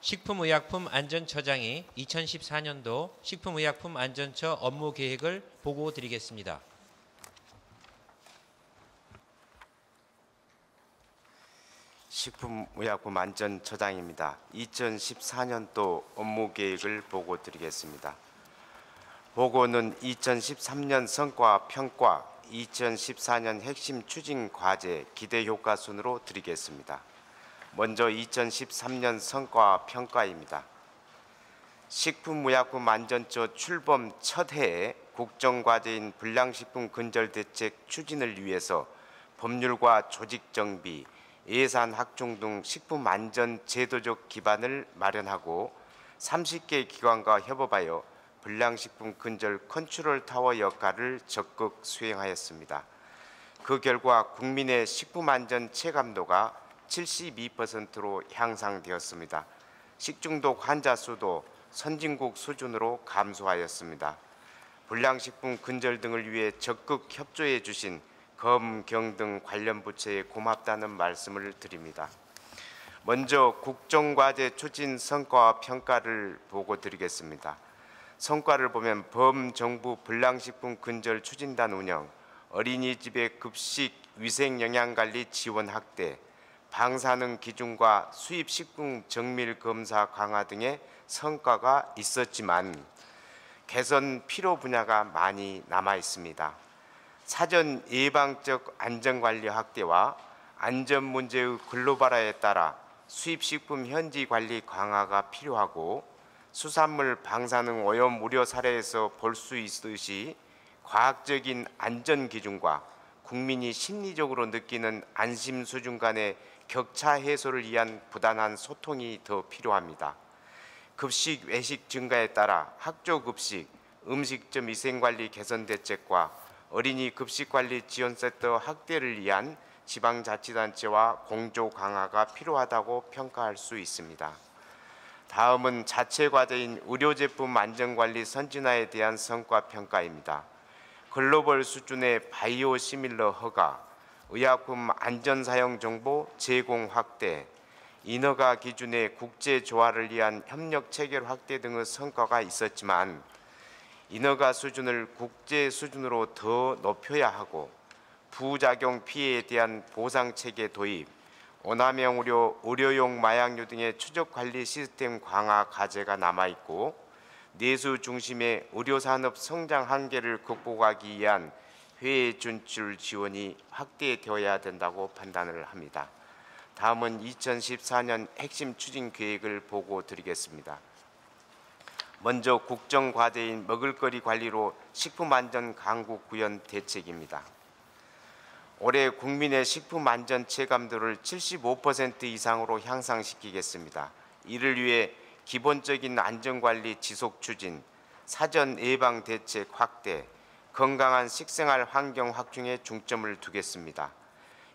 식품의약품안전처장이 2014년도 식품의약품안전처 업무 계획을 보고 드리겠습니다. 식품의약품안전처장입니다. 2014년도 업무 계획을 보고 드리겠습니다. 보고는 2013년 성과 평가, 2014년 핵심 추진 과제, 기대 효과 순으로 드리겠습니다. 먼저 2013년 성과 평가입니다. 식품의약품안전처 출범 첫 해에 국정과제인 불량식품 근절대책 추진을 위해서 법률과 조직정비, 예산 확충 등 식품안전 제도적 기반을 마련하고 30개 기관과 협업하여 불량식품 근절 컨트롤 타워 역할을 적극 수행하였습니다. 그 결과 국민의 식품안전 체감도가 72%로 향상되었습니다. 식중독 환자 수도 선진국 수준으로 감소하였습니다. 불량식품 근절 등을 위해 적극 협조해 주신 검, 경 등 관련 부처에 고맙다는 말씀을 드립니다. 먼저 국정과제 추진 성과와 평가를 보고 드리겠습니다. 성과를 보면 범정부 불량식품 근절 추진단 운영, 어린이집의 급식 위생영양관리 지원 확대, 방사능 기준과 수입식품 정밀 검사 강화 등의 성과가 있었지만 개선 필요 분야가 많이 남아 있습니다. 사전 예방적 안전관리 확대와 안전 문제의 글로벌화에 따라 수입식품 현지 관리 강화가 필요하고 수산물 방사능 오염 우려 사례에서 볼 수 있듯이 과학적인 안전 기준과 국민이 심리적으로 느끼는 안심 수준 간의 격차 해소를 위한 부단한 소통이 더 필요합니다. 급식 외식 증가에 따라 학교급식, 음식점 위생관리 개선 대책과 어린이 급식관리 지원센터 확대를 위한 지방자치단체와 공조 강화가 필요하다고 평가할 수 있습니다. 다음은 자체 과제인 의료제품 안전관리 선진화에 대한 성과 평가입니다. 글로벌 수준의 바이오 시밀러 허가, 의약품 안전사용 정보 제공 확대, 인허가 기준의 국제 조화를 위한 협력 체결 확대 등의 성과가 있었지만 인허가 수준을 국제 수준으로 더 높여야 하고 부작용 피해에 대한 보상 체계 도입, 오남용 의료, 의료용 마약류 등의 추적 관리 시스템 강화 과제가 남아 있고 내수 중심의 의료산업 성장 한계를 극복하기 위한 해외 진출 지원이 확대되어야 된다고 판단을 합니다. 다음은 2014년 핵심 추진 계획을 보고 드리겠습니다. 먼저 국정과제인 먹을거리 관리로 식품안전 강국 구현 대책입니다. 올해 국민의 식품안전 체감도를 75% 이상으로 향상시키겠습니다. 이를 위해 기본적인 안전관리 지속 추진, 사전 예방 대책 확대, 건강한 식생활 환경 확충에 중점을 두겠습니다.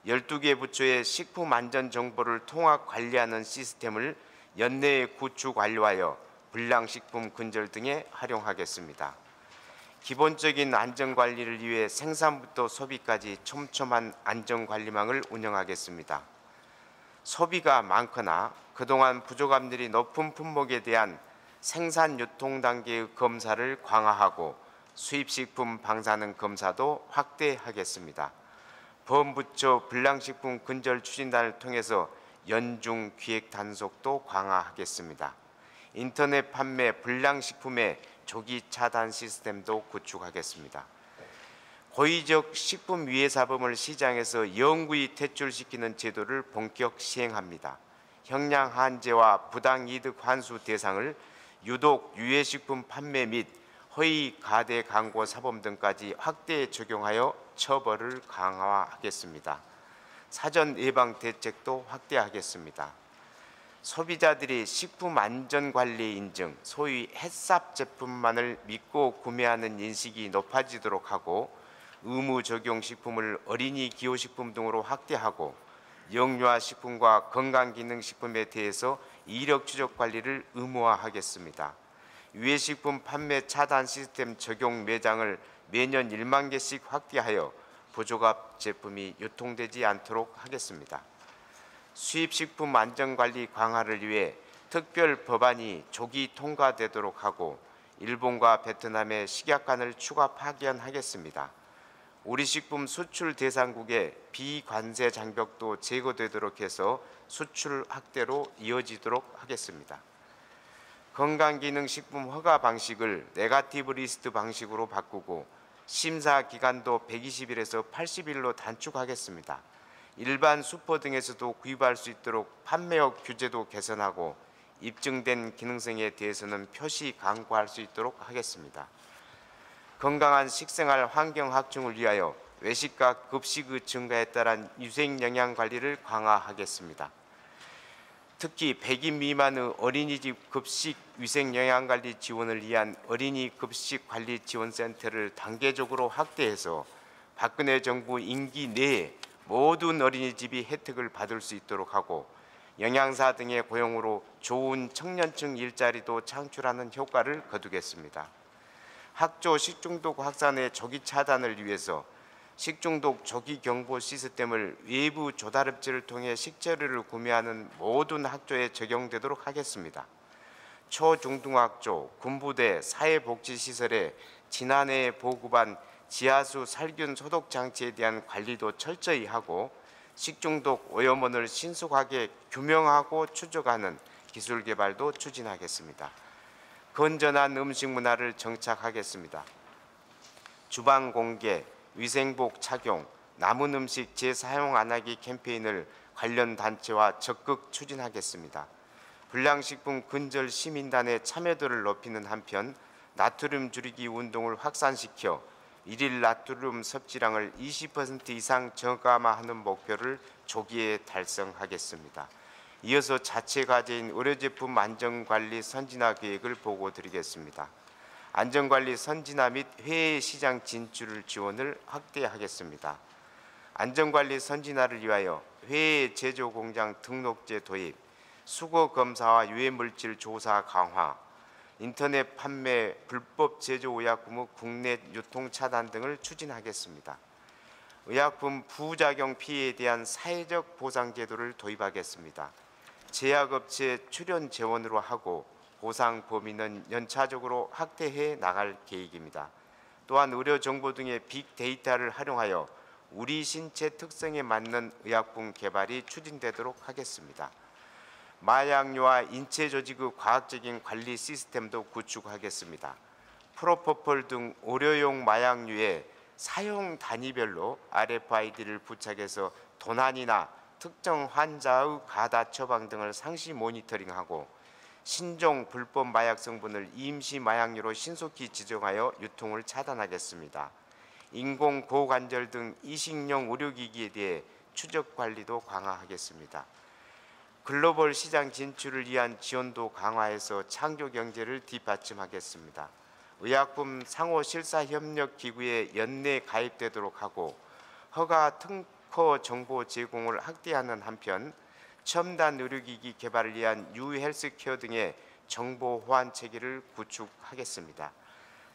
12개 부처의 식품안전 정보를 통합 관리하는 시스템을 연내에 구축 완료하여 불량식품 근절 등에 활용하겠습니다. 기본적인 안전관리를 위해 생산부터 소비까지 촘촘한 안전관리망을 운영하겠습니다. 소비가 많거나 그동안 부족함들이 높은 품목에 대한 생산 유통 단계의 검사를 강화하고 수입식품 방사능 검사도 확대하겠습니다. 범부처 불량식품 근절 추진단을 통해서 연중 기획 단속도 강화하겠습니다. 인터넷 판매 불량식품의 조기 차단 시스템도 구축하겠습니다. 고의적 식품위해사범을 시장에서 영구히 퇴출시키는 제도를 본격 시행합니다. 형량 한제와 부당이득 환수 대상을 유독 유해식품 판매 및 허위 가대 광고 사범 등까지 확대 적용하여 처벌을 강화하겠습니다. 사전 예방 대책도 확대하겠습니다. 소비자들이 식품안전관리 인증, 소위 햇삽 제품만을 믿고 구매하는 인식이 높아지도록 하고 의무 적용 식품을 어린이 기호식품 등으로 확대하고 영유아식품과 건강기능식품에 대해서 이력 추적 관리를 의무화하겠습니다. 유해식품 판매 차단 시스템 적용 매장을 매년 1만 개씩 확대하여 부조합 제품이 유통되지 않도록 하겠습니다. 수입식품 안전관리 강화를 위해 특별 법안이 조기 통과되도록 하고 일본과 베트남의 식약관을 추가 파견하겠습니다. 우리 식품 수출 대상국의 비관세 장벽도 제거되도록 해서 수출 확대로 이어지도록 하겠습니다. 건강기능식품 허가 방식을 네거티브 리스트 방식으로 바꾸고 심사 기간도 120일에서 80일로 단축하겠습니다. 일반 슈퍼 등에서도 구입할 수 있도록 판매업 규제도 개선하고 입증된 기능성에 대해서는 표시 광고할 수 있도록 하겠습니다. 건강한 식생활 환경 확충을 위하여 외식과 급식의 증가에 따른 위생 영양 관리를 강화하겠습니다. 특히 100인 미만의 어린이집 급식 위생 영양 관리 지원을 위한 어린이 급식 관리 지원센터를 단계적으로 확대해서 박근혜 정부 임기 내에 모든 어린이집이 혜택을 받을 수 있도록 하고 영양사 등의 고용으로 좋은 청년층 일자리도 창출하는 효과를 거두겠습니다. 학조 식중독 확산의 조기 차단을 위해서 식중독 조기 경보 시스템을 외부 조달업체를 통해 식재료를 구매하는 모든 학조에 적용되도록 하겠습니다. 초중등학조, 군부대, 사회복지시설에 지난해 보급한 지하수 살균 소독 장치에 대한 관리도 철저히 하고 식중독 오염원을 신속하게 규명하고 추적하는 기술 개발도 추진하겠습니다. 건전한 음식 문화를 정착하겠습니다. 주방 공개, 위생복 착용, 남은 음식 재사용 안 하기 캠페인을 관련 단체와 적극 추진하겠습니다. 불량식품 근절 시민단의 참여도를 높이는 한편 나트륨 줄이기 운동을 확산시켜 일일 나트륨 섭취량을 20% 이상 저감화하는 목표를 조기에 달성하겠습니다. 이어서 자체 과제인 의료제품 안전관리 선진화 계획을 보고드리겠습니다. 안전관리 선진화 및 해외 시장 진출 지원을 확대하겠습니다. 안전관리 선진화를 위하여 해외 제조공장 등록제 도입, 수거검사와 유해물질 조사 강화, 인터넷 판매, 불법 제조 의약품의 국내 유통 차단 등을 추진하겠습니다. 의약품 부작용 피해에 대한 사회적 보상 제도를 도입하겠습니다. 제약업체 출연 재원으로 하고 보상 범위는 연차적으로 확대해 나갈 계획입니다. 또한 의료정보 등의 빅데이터를 활용하여 우리 신체 특성에 맞는 의약품 개발이 추진되도록 하겠습니다. 마약류와 인체 조직의 과학적인 관리 시스템도 구축하겠습니다. 프로포폴 등 의료용 마약류의 사용 단위별로 RFID를 부착해서 도난이나 특정 환자의 가다 처방 등을 상시 모니터링하고 신종 불법 마약 성분을 임시 마약류로 신속히 지정하여 유통을 차단하겠습니다. 인공 고관절 등 이식용 의료기기에 대해 추적 관리도 강화하겠습니다. 글로벌 시장 진출을 위한 지원도 강화해서 창조 경제를 뒷받침하겠습니다. 의약품 상호 실사 협력 기구에 연내 가입되도록 하고 허가 특허 정보 제공을 확대하는 한편 첨단 의료기기 개발을 위한 유헬스케어 등의 정보 호환 체계를 구축하겠습니다.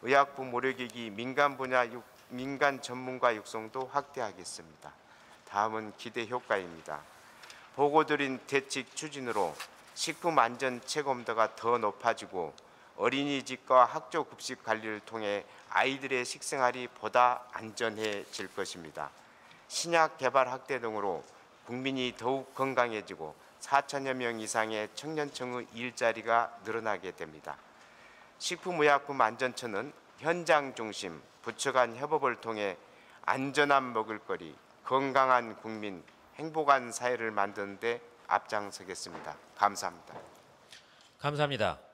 의약품 의료기기 민간 분야 민간 전문가 육성도 확대하겠습니다. 다음은 기대 효과입니다. 보고드린 대책 추진으로 식품 안전 체감도가 더 높아지고 어린이집과 학교 급식 관리를 통해 아이들의 식생활이 보다 안전해질 것입니다. 신약 개발 확대 등으로 국민이 더욱 건강해지고 4천여 명 이상의 청년층의 일자리가 늘어나게 됩니다. 식품의약품 안전처는 현장 중심, 부처 간 협업을 통해 안전한 먹을거리, 건강한 국민, 행복한 사회를 만드는 데 앞장서겠습니다. 감사합니다. 감사합니다.